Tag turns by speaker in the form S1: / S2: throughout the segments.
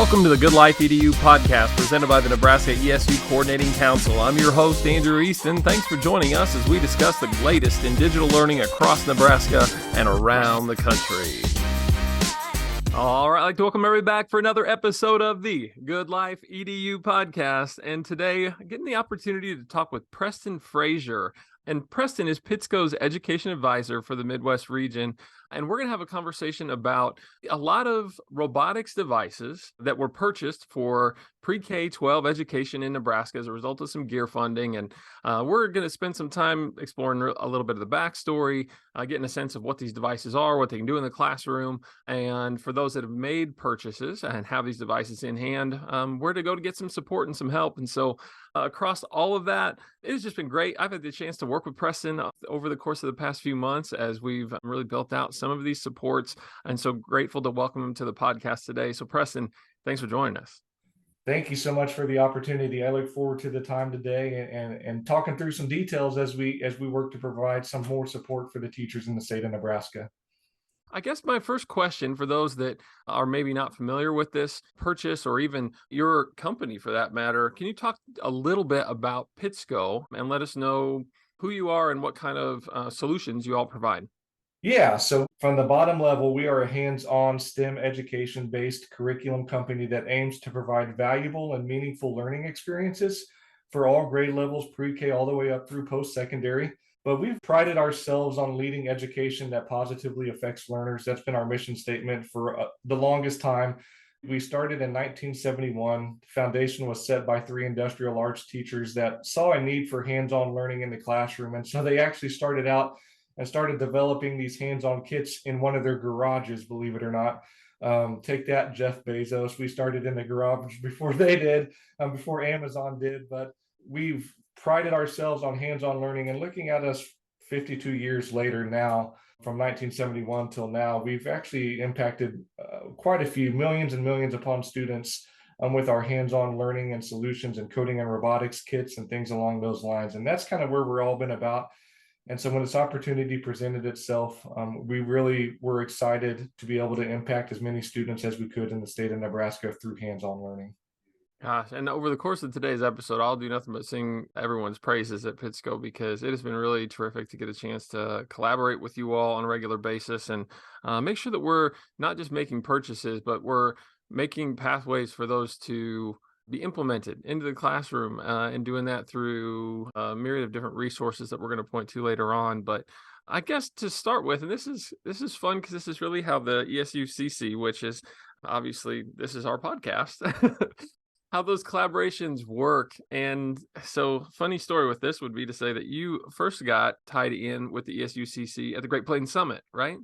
S1: Welcome to the Good Life EDU podcast presented by the Nebraska ESU Coordinating Council. I'm your host, Andrew Easton. Thanks for joining us as we discuss the latest in digital learning across Nebraska and around the country. All right, I'd like to welcome everybody back for another episode of the Good Life EDU podcast. And today, getting the opportunity to talk with Preston Frazier. And Preston is Pitsco's education advisor for the Midwest region. And we're going to have a conversation about a lot of robotics devices that were purchased for pre-K-12 education in Nebraska as a result of some GEER funding. And we're going to spend some time exploring a little bit of the backstory, getting a sense of what these devices are, what they can do in the classroom. And for those that have made purchases and have these devices in hand, where to go to get some support and some help. And so across all of that, it has just been great. I've had the chance to work with Preston over the course of the past few months as we've really built out some of these supports, and so grateful to welcome him to the podcast today. So Preston, thanks for joining us.
S2: Thank you so much for the opportunity. I look forward to the time today and talking through some details as we work to provide some more support for the teachers in the state of Nebraska.
S1: I guess my first question for those that are maybe not familiar with this purchase or even your company for that matter, can you talk a little bit about Pitsco and let us know who you are and what kind of solutions you all provide?
S2: Yeah, so from the bottom level, we are a hands-on STEM education-based curriculum company that aims to provide valuable and meaningful learning experiences for all grade levels, pre-K all the way up through post-secondary. But we've prided ourselves on leading education that positively affects learners. That's been our mission statement for the longest time. We started in 1971. The foundation was set by three industrial arts teachers that saw a need for hands-on learning in the classroom. And so they actually started out and started developing these hands-on kits in one of their garages, believe it or not. Take that, Jeff Bezos. We started in the garage before they did, before Amazon did, but we've prided ourselves on hands-on learning. And looking at us 52 years later now, from 1971 till now, we've actually impacted quite a few millions and millions upon students with our hands-on learning and solutions and coding and robotics kits and things along those lines. And that's kind of where we're all been about. And so when this opportunity presented itself, we really were excited to be able to impact as many students as we could in the state of Nebraska through hands-on learning.
S1: Gosh, and over the course of today's episode, I'll do nothing but sing everyone's praises at Pitsco because it has been really terrific to get a chance to collaborate with you all on a regular basis and make sure that we're not just making purchases, but we're making pathways for those to be implemented into the classroom and doing that through a myriad of different resources that we're going to point to later on. But I guess to start with, and this is fun because this is really how the ESUCC, which is obviously this is our podcast, how those collaborations work. And so funny story with this would be to say that you first got tied in with the ESUCC at the Great Plains Summit, right?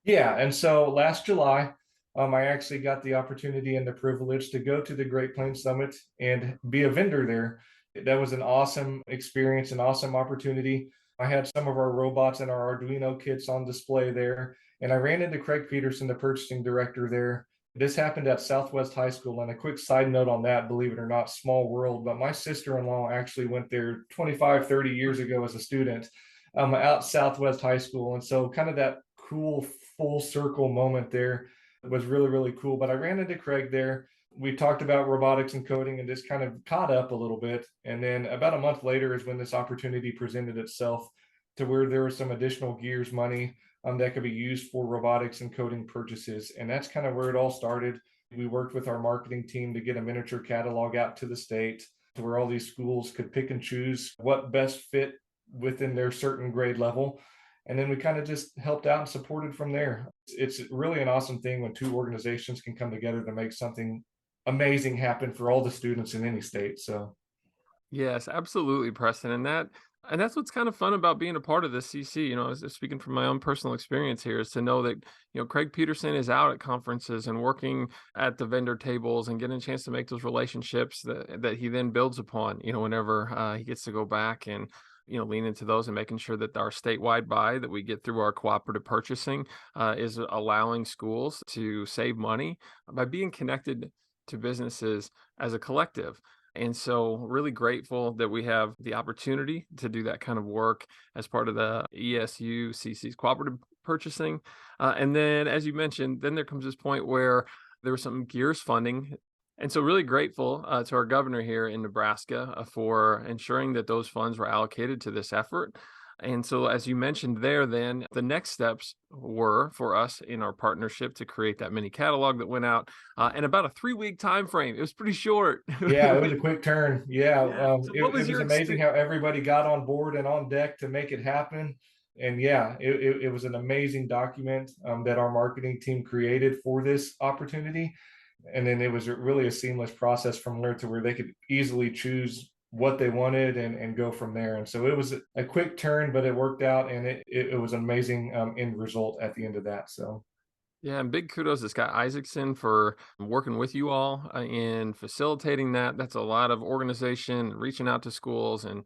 S2: Yeah, and so last July, I actually got the opportunity and the privilege to go to the Great Plains Summit and be a vendor there. That was an awesome experience, an awesome opportunity. I had some of our robots and our Arduino kits on display there, and I ran into Craig Peterson, the purchasing director there. This happened at Southwest High School, and a quick side note on that, believe it or not, small world, but my sister-in-law actually went there 25, 30 years ago as a student out Southwest High School. And so kind of that cool full circle moment there was really, really cool. But I ran into Craig there. We talked about robotics and coding and just kind of caught up a little bit. And then about a month later is when this opportunity presented itself to where there was some additional GEERS money that could be used for robotics and coding purchases. And that's kind of where it all started. We worked with our marketing team to get a miniature catalog out to the state to where all these schools could pick and choose what best fit within their certain grade level. And then we kind of just helped out and supported from there. It's really an awesome thing when two organizations can come together to make something amazing happen for all the students in any state. So
S1: Yes, absolutely, Preston. And that's what's kind of fun about being a part of this CC. You know, as speaking from my own personal experience here, is to know that, you know, Craig Peterson is out at conferences and working at the vendor tables and getting a chance to make those relationships that he then builds upon, you know, whenever he gets to go back and, you know, lean into those and making sure that our statewide buy that we get through our cooperative purchasing is allowing schools to save money by being connected to businesses as a collective. And so really grateful that we have the opportunity to do that kind of work as part of the ESUCC's cooperative purchasing. And then, as you mentioned, then there comes this point where there was some GEERS funding And so really grateful to our governor here in Nebraska for ensuring that those funds were allocated to this effort. And so, as you mentioned there, then the next steps were for us in our partnership to create that mini catalog that went out in about a 3-week time frame. It was pretty short.
S2: Yeah, it was a quick turn. Yeah,
S1: Yeah. So, what
S2: it
S1: was
S2: was
S1: your
S2: amazing
S1: experience?
S2: how everybody got on board and on deck to make it happen. And yeah, it was an amazing document that our marketing team created for this opportunity. And then it was really a seamless process from there to where they could easily choose what they wanted and go from there. And so it was a quick turn, but it worked out, and it was an amazing end result at the end of that. So
S1: Yeah, and big kudos to Scott Isaacson for working with you all in facilitating that. That's a lot of organization, reaching out to schools, and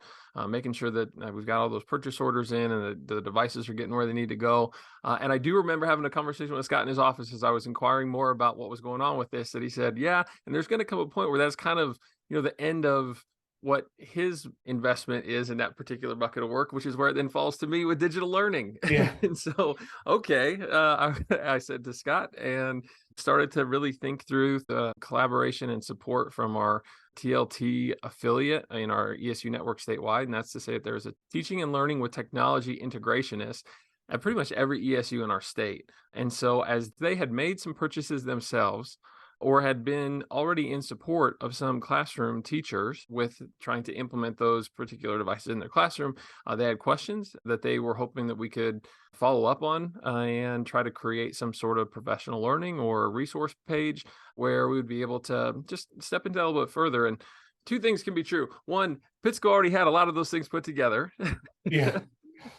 S1: making sure that we've got all those purchase orders in and the devices are getting where they need to go. And I do remember having a conversation with Scott in his office as I was inquiring more about what was going on with this. That he said, "Yeah, and there's going to come a point where that's kind of the end of." What his investment is in that particular bucket of work, which is where it then falls to me with digital learning.
S2: yeah,
S1: And so okay, I said to Scott and started to really think through the collaboration and support from our TLT affiliate in our ESU network statewide. And that's to say that there's a teaching and learning with technology integrationist at pretty much every ESU in our state. And so as they had made some purchases themselves, or had been already in support of some classroom teachers with trying to implement those particular devices in their classroom, they had questions that they were hoping that we could follow up on and try to create some sort of professional learning or resource page where we would be able to just step into that a little bit further. And two things can be true. One, Pitsco already had a lot of those things put together.
S2: yeah,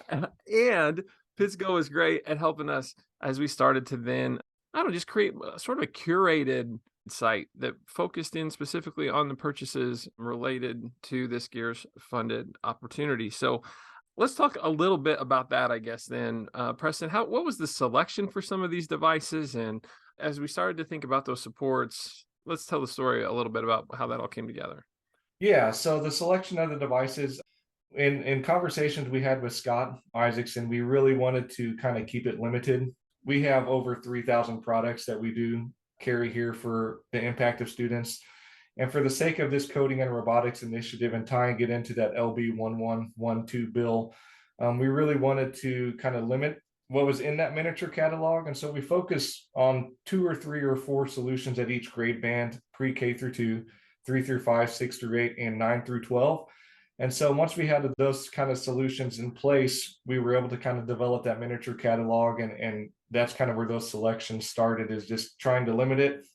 S1: And Pitsco is great at helping us as we started to then, I don't know, just create sort of a curated site that focused in specifically on the purchases related to this Gears funded opportunity. So let's talk a little bit about that, I guess, then. Preston, what was the selection for some of these devices? And as we started to think about those supports, let's tell the story a little bit about how that all came together.
S2: yeah. So the selection of the devices in conversations we had with Scott Isaacson, we really wanted to kind of keep it limited. We have over 3,000 products that we do carry here for the impact of students. And for the sake of this coding and robotics initiative and tying it into that LB 1112 bill, we really wanted to kind of limit what was in that miniature catalog. And so we focus on 2 or 3 or 4 solutions at each grade band, pre-K through 2, 3 through 5, 6 through 8, and 9 through 12. And so once we had those kind of solutions in place, we were able to kind of develop that miniature catalog. And that's kind of where those selections started, is just trying to limit it,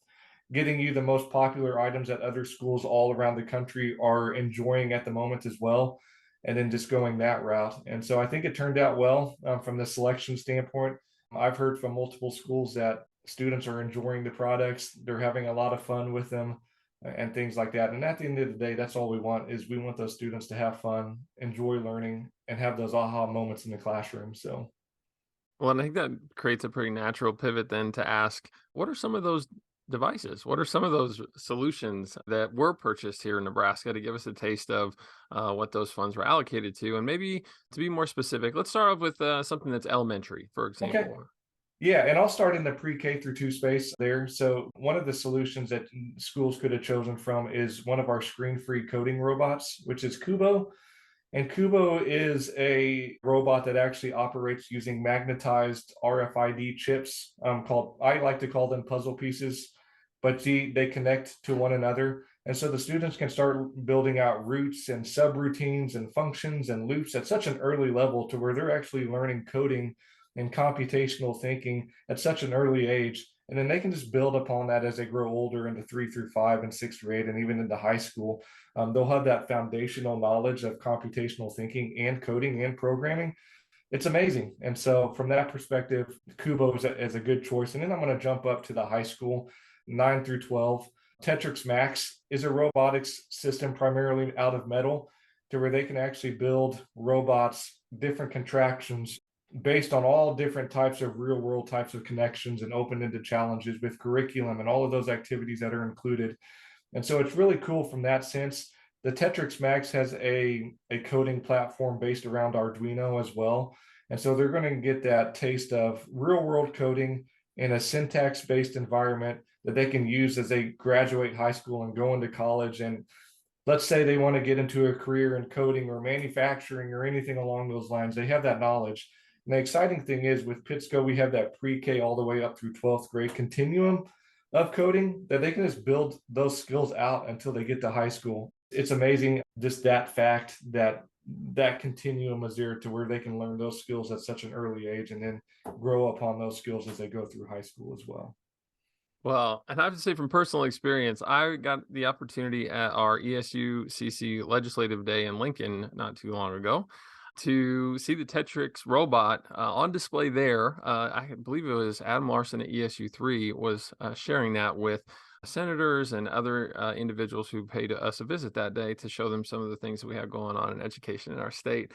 S2: getting you the most popular items that other schools all around the country are enjoying at the moment as well, and then just going that route. And so I think it turned out well from the selection standpoint. I've heard from multiple schools that students are enjoying the products, they're having a lot of fun with them and things like that. And at the end of the day, that's all we want, is we want those students to have fun, enjoy learning, and have those aha moments in the classroom. So
S1: Well, and I think that creates a pretty natural pivot then to ask, what are some of those devices? What are some of those solutions that were purchased here in Nebraska to give us a taste of what those funds were allocated to? And maybe to be more specific, let's start off with something that's elementary, for
S2: okay.
S1: example.
S2: Yeah, and I'll start in the pre-K through 2 space there. So one of the solutions that schools could have chosen from is one of our screen-free coding robots, which is Kubo. And Kubo is a robot that actually operates using magnetized RFID chips, called, I like to call them puzzle pieces, but they connect to one another. And so the students can start building out routes and subroutines and functions and loops at such an early level to where they're actually learning coding and computational thinking at such an early age. And then they can just build upon that as they grow older into 3 through 5 and 6 through 8 and even into high school. They'll have that foundational knowledge of computational thinking and coding and programming. It's amazing. And so from that perspective, Kubo is a good choice. And then I'm going to jump up to the high school, 9 through 12. Tetrix Max is a robotics system primarily out of metal, to where they can actually build robots, different contractions based on all different types of real world types of connections and open-ended challenges with curriculum and all of those activities that are included. And so it's really cool from that sense. The Tetrix Max has a coding platform based around Arduino as well. And so they're going to get that taste of real world coding in a syntax based environment that they can use as they graduate high school and go into college. And let's say they want to get into a career in coding or manufacturing or anything along those lines, they have that knowledge. And the exciting thing is with Pitsco, we have that pre-K all the way up through 12th grade continuum of coding that they can just build those skills out until they get to high school. It's amazing just that fact that that continuum is there to where they can learn those skills at such an early age and then grow upon those skills as they go through high school as well.
S1: Well, and I have to say from personal experience, I got the opportunity at our ESUCC Legislative Day in Lincoln not too long ago to see the Tetrix robot on display there. I believe it was Adam Larson at ESU3 was sharing that with senators and other individuals who paid us a visit that day to show them some of the things that we have going on in education in our state.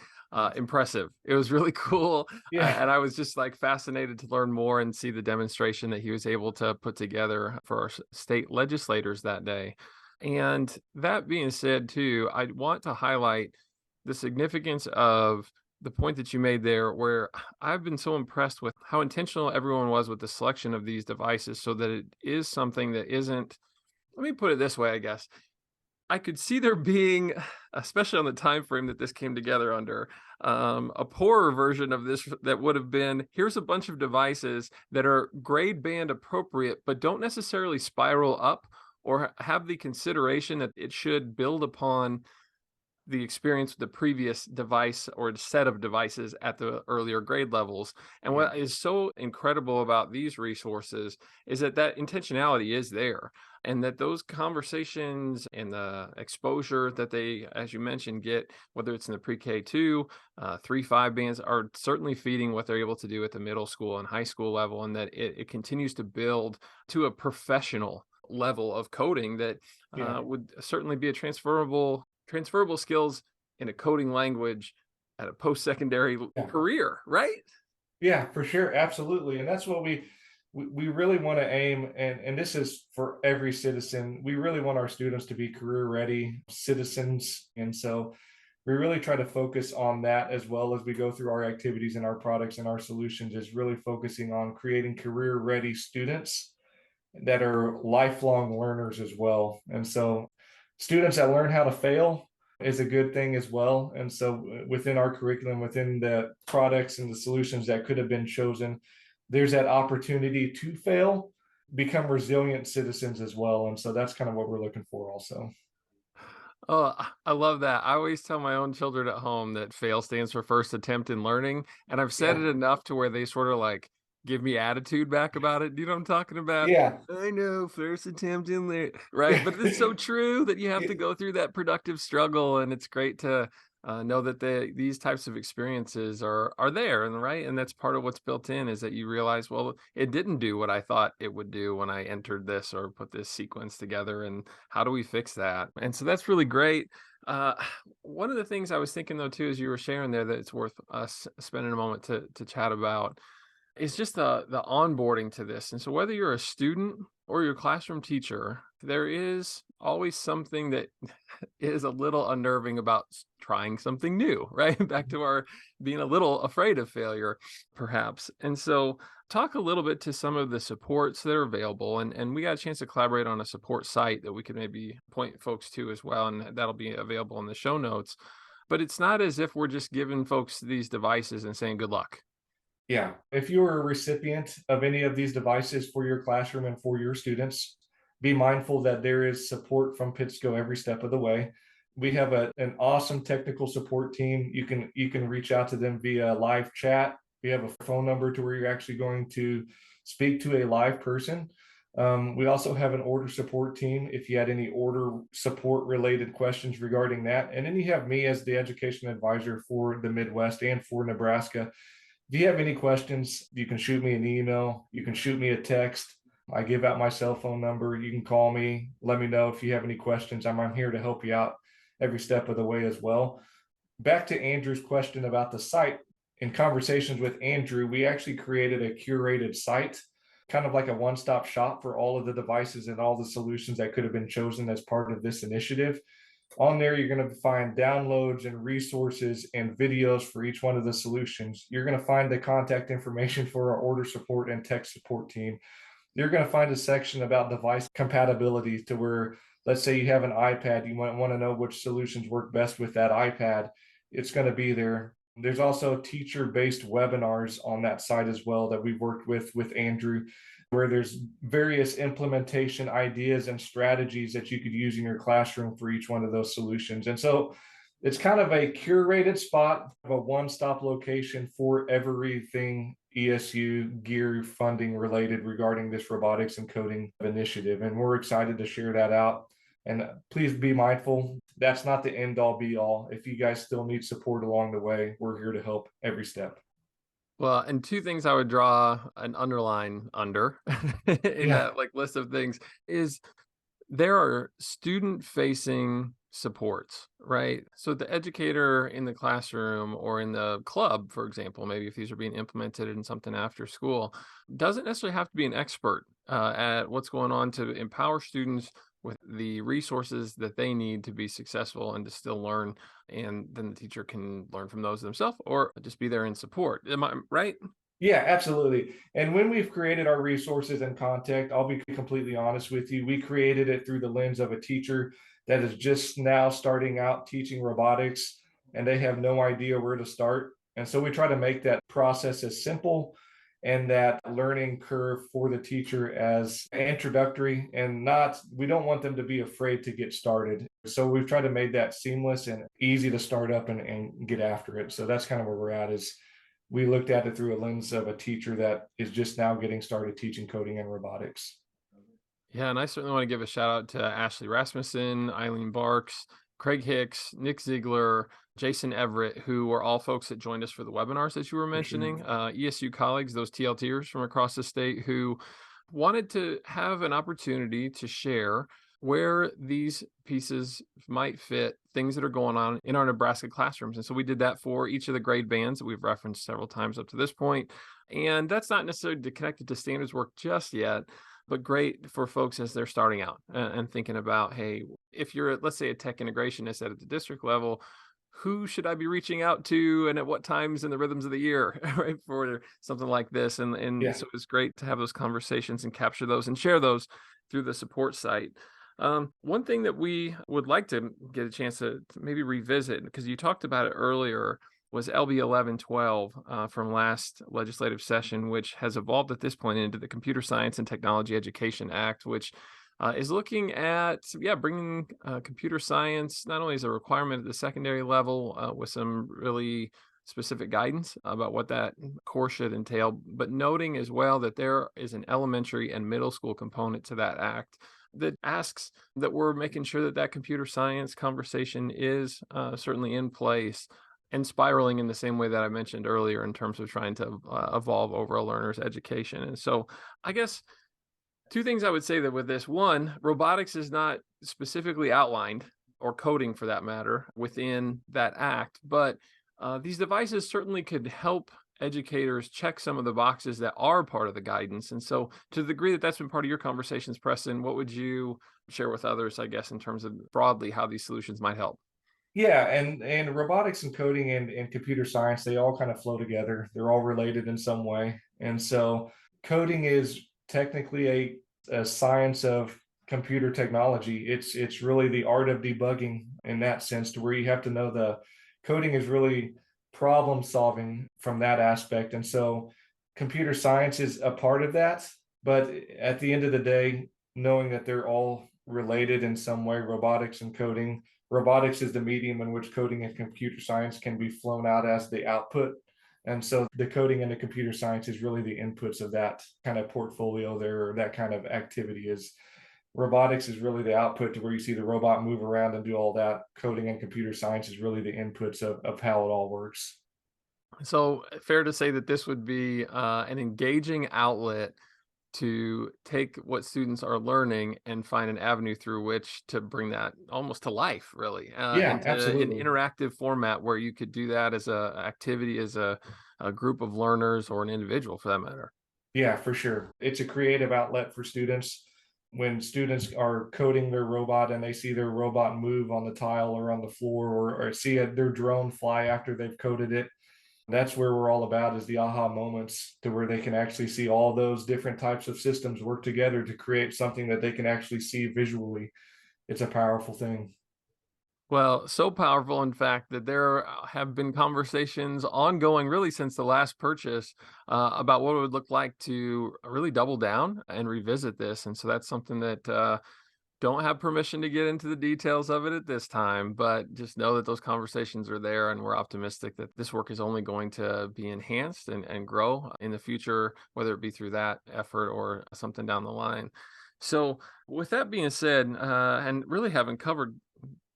S1: Impressive. It was really cool.
S2: Yeah.
S1: And I was just like fascinated to learn more and see the demonstration that he was able to put together for our state legislators that day. And that being said, too, I want to highlight the significance of the point that you made there, where I've been so impressed with how intentional everyone was with the selection of these devices so that it is something that isn't, let me put it this way, I guess. I could see there being, especially on the time frame that this came together under, a poorer version of this that would have been, here's a bunch of devices that are grade band appropriate, but don't necessarily spiral up or have the consideration that it should build upon the experience with the previous device or set of devices at the earlier grade levels. And
S2: Yeah.
S1: what is so incredible about these resources is that that intentionality is there, and that those conversations and the exposure that they, as you mentioned, get, whether it's in the pre-K 2, 3, 5 bands, are certainly feeding what they're able to do at the middle school and high school level, and that it continues to build to a professional level of coding that
S2: Yeah.
S1: would certainly be a transferable skills in a coding language at a post-secondary
S2: Yeah.
S1: career, right?
S2: Yeah, for sure. Absolutely. And that's what we really want to aim, and this is for every citizen. We really want our students to be career ready citizens. And so we really try to focus on that as well as we go through our activities and our products and our solutions, is really focusing on creating career ready students that are lifelong learners as well. And so students that learn how to fail is a good thing as well. And so within our curriculum, within the products and the solutions that could have been chosen, there's that opportunity to fail, become resilient citizens as well. And so that's kind of what we're looking for also.
S1: Oh, I love that. I always tell my own children at home that fail stands for first attempt in learning. And I've said
S2: Yeah.
S1: it enough to where they sort of like give me attitude back about it. Do you know what I'm talking about?
S2: Yeah.
S1: I know, first attempt in there. Right. But it's so true that you have to go through that productive struggle. And it's great to know that these types of experiences are there, and right. And that's part of what's built in, is that you realize, well, it didn't do what I thought it would do when I entered this or put this sequence together. And how do we fix that? And so that's really great. Uh, One of the things I was thinking though, too, as you were sharing there, that it's worth us spending a moment to chat about is just the onboarding to this. And so whether you're a student or your classroom teacher, there is always something that is a little unnerving about trying something new, right? Back to our being a little afraid of failure, perhaps. And so talk a little bit to some of the supports that are available. And we got a chance to collaborate on a support site that we could maybe point folks to as well. And that'll be available in the show notes. But it's not as if we're just giving folks these devices and saying good luck.
S2: Yeah. If you are a recipient of any of these devices for your classroom and for your students, be mindful that there is support from Pitsco every step of the way. We have an awesome technical support team. You can reach out to them via live chat. We have a phone number to where you're actually going to speak to a live person. We also have an order support team if you had any order support related questions regarding that. And then you have me as the education advisor for the Midwest and for Nebraska. If you have any questions, you can shoot me an email, you can shoot me a text. I give out my cell phone number. You can call me, let me know if you have any questions. I'm here to help you out every step of the way as well. Back to Andrew's question about the site. In conversations with Andrew, we actually created a curated site, kind of like a one-stop shop for all of the devices and all the solutions that could have been chosen as part of this initiative. On there, you're going to find downloads and resources and videos for each one of the solutions. You're going to find the contact information for our order support and tech support team. you're going to find a section about device compatibility to where, let's say you have an iPad, you might want to know which solutions work best with that iPad. It's going to be there. There's also teacher-based webinars on that site as well that we've worked with Andrew, where there's various implementation ideas and strategies that you could use in your classroom for each one of those solutions. And so it's kind of a curated spot, a one-stop location for everything ESU GEER funding related regarding this robotics and coding initiative. And we're excited to share that out. And please be mindful, that's not the end all be all. If you guys still need support along the way, we're here to help every step.
S1: Well, and two things I would draw an underline under in
S2: Yeah.
S1: that like list of things is there are student facing supports, right? So the educator in the classroom or in the club, for example, maybe if these are being implemented in something after school, doesn't necessarily have to be an expert at what's going on to empower students with the resources that they need to be successful and to still learn. And then the teacher can learn from those themselves or just be there in support. Am I right?
S2: Yeah, absolutely. And when we've created our resources and content, I'll be completely honest with you, we created it through the lens of a teacher that is just now starting out teaching robotics and they have no idea where to start. And so we try to make that process as simple and that learning curve for the teacher as introductory and not, we don't want them to be afraid to get started. So we've tried to make that seamless and easy to start up and get after it. So that's kind of where we're at is we looked at it through a lens of a teacher that is just now getting started teaching coding and robotics.
S1: Yeah, and I certainly want to give a shout out to Ashley Rasmussen, Eileen Barks, Craig Hicks, Nick Ziegler, Jason Everett, who were all folks that joined us for the webinars, as you were
S2: For sure.
S1: mentioning. ESU colleagues, those TLTers from across the state who wanted to have an opportunity to share where these pieces might fit things that are going on in our Nebraska classrooms. And so we did that for each of the grade bands that we've referenced several times up to this point. And that's not necessarily connected to standards work just yet, but great for folks as they're starting out and thinking about, hey, if you're, let's say, a tech integrationist at the district level, who should I be reaching out to and at what times in the rhythms of the year, right, for something like this? And
S2: Yeah.
S1: so it's great to have those conversations and capture those and share those through the support site. One thing that we would like to get a chance to maybe revisit, because you talked about it earlier, was LB 1112 from last legislative session, which has evolved at this point into the Computer Science and Technology Education Act, which is looking at, bringing computer science not only as a requirement at the secondary level with some really specific guidance about what that course should entail, but noting as well that there is an elementary and middle school component to that act that asks that we're making sure that that computer science conversation is certainly in place and spiraling in the same way that I mentioned earlier in terms of trying to evolve over a learner's education. And so I guess two things I would say that with this: one, robotics is not specifically outlined, or coding for that matter, within that act, but these devices certainly could help educators check some of the boxes that are part of the guidance. And so to the degree that that's been part of your conversations, Preston, what would you share with others, I guess, in terms of broadly how these solutions might help?
S2: Yeah, and robotics and coding and computer science, they all kind of flow together. They're all related in some way. And so coding is technically a science of computer technology. It's really the art of debugging in that sense, to where you have to know the coding is really problem solving from that aspect. And so computer science is a part of that. But at the end of the day, knowing that they're all related in some way, robotics and coding, robotics is the medium in which coding and computer science can be flown out as the output. And so the coding and the computer science is really the inputs of that kind of portfolio there, or that kind of activity. Is robotics is really the output to where you see the robot move around and do all that. Coding and computer science is really the inputs of how it all works.
S1: So fair to say that this would be an engaging outlet to take what students are learning and find an avenue through which to bring that almost to life, really,
S2: Yeah,
S1: into an
S2: absolutely.
S1: interactive format where you could do that as a activity, as a group of learners or an individual for that matter.
S2: Yeah, for sure. It's a creative outlet for students. When students are coding their robot and they see their robot move on the tile or on the floor, or see their drone fly after they've coded it, That's where we're all about, is the aha moments, to where they can actually see all those different types of systems work together to create something that they can actually see visually. It's a powerful thing.
S1: Well, so powerful, in fact, that there have been conversations ongoing really since the last purchase about what it would look like to really double down and revisit this. And so that's something that don't have permission to get into the details of it at this time, but just know that those conversations are there, and we're optimistic that this work is only going to be enhanced and grow in the future, whether it be through that effort or something down the line. So, with that being said, and really having covered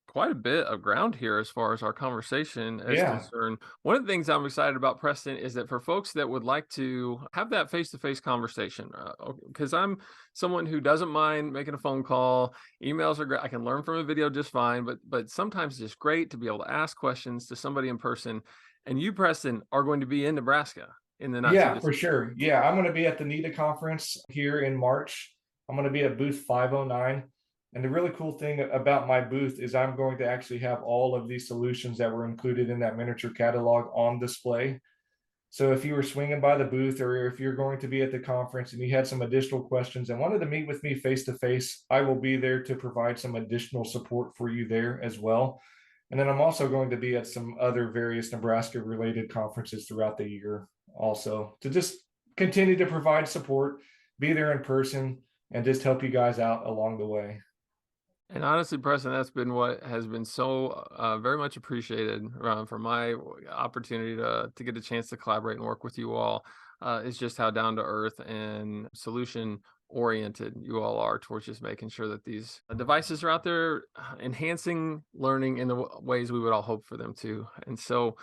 S1: quite a bit of ground here as far as our conversation is
S2: Yeah.
S1: concerned. One of the things I'm excited about, Preston, is that for folks that would like to have that face-to-face conversation, because I'm someone who doesn't mind making a phone call. Emails are great. I can learn from a video just fine, but sometimes it's just great to be able to ask questions to somebody in person. And you, Preston, are going to be in Nebraska in the not too
S2: Yeah, for
S1: distant
S2: sure. Yeah, I'm going to be at the NETA conference here in March. I'm going to be at booth 509. And the really cool thing about my booth is I'm going to actually have all of these solutions that were included in that miniature catalog on display. So if you were swinging by the booth, or if you're going to be at the conference and you had some additional questions and wanted to meet with me face to face, I will be there to provide some additional support for you there as well. And then I'm also going to be at some other various Nebraska related conferences throughout the year also, to just continue to provide support, be there in person, and just help you guys out along the way.
S1: And honestly, Preston, that's been what has been so very much appreciated for my opportunity to get a chance to collaborate and work with you all. Is just how down to earth and solution oriented you all are towards just making sure that these devices are out there enhancing learning in the ways we would all hope for them to. And so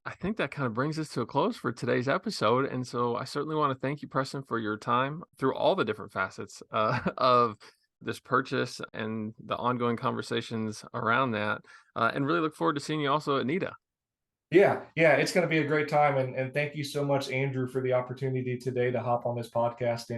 S1: I think that kind of brings us to a close for today's episode. And so I certainly want to thank you, Preston, for your time through all the different facets of this purchase and the ongoing conversations around that. And really look forward to seeing you also at NETA.
S2: Yeah, it's going to be a great time. And thank you so much, Andrew, for the opportunity today to hop on this podcast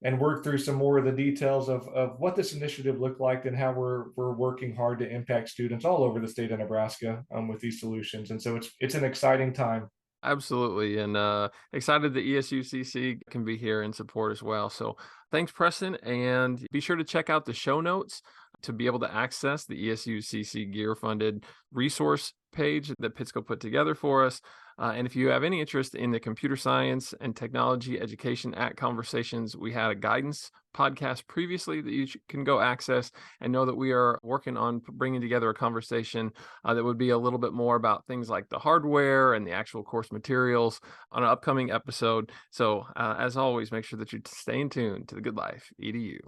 S2: and work through some more of the details of what this initiative looked like, and how we're working hard to impact students all over the state of Nebraska with these solutions. And so it's an exciting time.
S1: Absolutely. And excited that ESUCC can be here in support as well. So thanks, Preston. And be sure to check out the show notes to be able to access the ESUCC GEER-Funded resource page that Pitsco put together for us. And if you have any interest in the Computer Science and Technology Education Act conversations, we had a guidance podcast previously that you can go access, and know that we are working on bringing together a conversation that would be a little bit more about things like the hardware and the actual course materials on an upcoming episode. So as always, make sure that you stay in tune to the Good Life EDU.